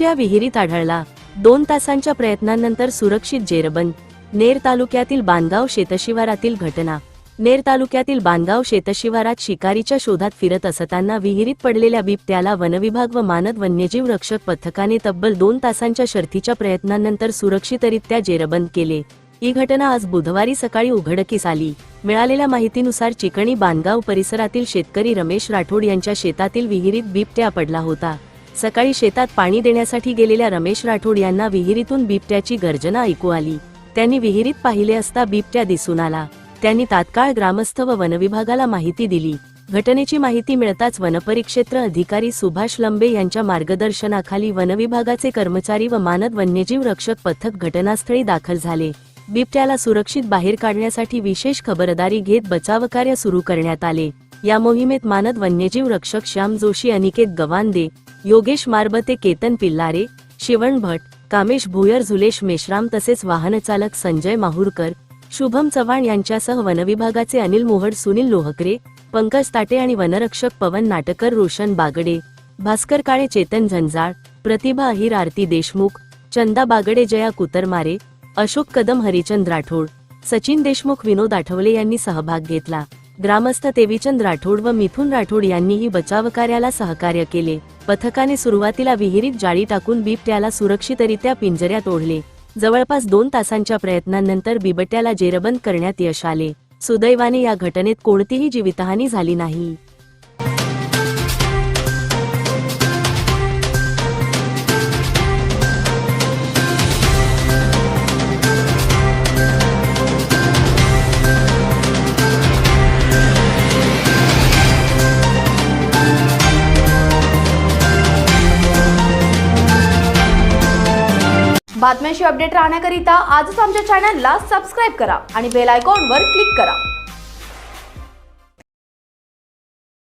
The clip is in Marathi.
बिबट्या विहिरीत आढळला. 2 तासांच्या प्रयत्नांनंतर सुरक्षित जेरबंद. नेर तालुक्यातील बांधगाव शेतशिवारातील घटना. नेर तालुक्यातील बांधगाव शेतशिवारात शिकारीच्या शोधात फिरत असताना विहिरीत पडलेल्या बिबट्याला वनविभाग व मानद वन्यजीव रक्षक पथकाने तब्बल 2 तासांच्या शर्थीच्या प्रयत्नांनंतर सुरक्षितरित्या जेरबंद केले. ही घटना आज बुधवारी सकाळी उघडकीस आली. मिळालेल्या माहितीनुसार चिकणी बांधगाव परिसरातील शेतकरी रमेश राठोड यांच्या शेतातील विहिरीत बिबट्या पडला होता. सकाळी शेतात पाणी देण्यासाठी गेलेल्या रमेश राठोड यांना विहिरीतून बिबट्याची गर्जना ऐकू आली. त्यांनी विहिरीत पाहिले असता बिबट्या दिसून आला. त्यांनी तात्काळ ग्रामस्थ व वनविभागाला माहिती दिली. घटनेची माहिती मिळताच वनपरिक्षेत्र अधिकारी सुभाष लंबे यांच्या मार्गदर्शनाखाली वनविभागाचे कर्मचारी व मानद वन्यजीव रक्षक पथक घटनास्थळी दाखल झाले. बिबट्याला सुरक्षित बाहेर काढण्यासाठी विशेष खबरदारी घेत बचावकार्य सुरू करण्यात आले. या मोहिमेत मानद वन्यजीव रक्षक श्याम जोशी, अनिकेत गवांदे, योगेश मारबते, केतन पिल्लारे, शिवण भट, कामेश भुयर, झुलेश मेश्राम तसेच वाहनचालक संजय माहुरकर, शुभम चव्हाण यांच्यासह वनविभागाचे अनिल मोहड, सुनील लोहकरे, पंकज ताटे आणि वनरक्षक पवन नाटकर, रोशन बागडे, भास्कर काळे, चेतन झंजाळ, प्रतिभा अहिर, आरती देशमुख, चंदा बागडे, जया कुतरमारे, अशोक कदम, हरिचंद राठोड, सचिन देशमुख, विनोद आठवले यांनी सहभाग घेतला. ग्रामस्थ तेविचंद राठोड व मिथुन राठोड यांनीही बचावकार्याला सहकार्य केले. पथकाने सुरुवातीला विहिरीत जाळी टाकून बिबट्याला सुरक्षितरित्या पिंजऱ्यात ओढले. जवळपास 2 तासांच्या प्रयत्नांनंतर बिबट्याला जेरबंद करण्यात यश आले. सुदैवाने या घटनेत कोणतीही जीवितहानी झाली नाही. बातम्यांशी अपडेट राहण्याकरिता आजच आमच्या चॅनलला सबस्क्राईब करा आणि बेल आयकॉनवर क्लिक करा.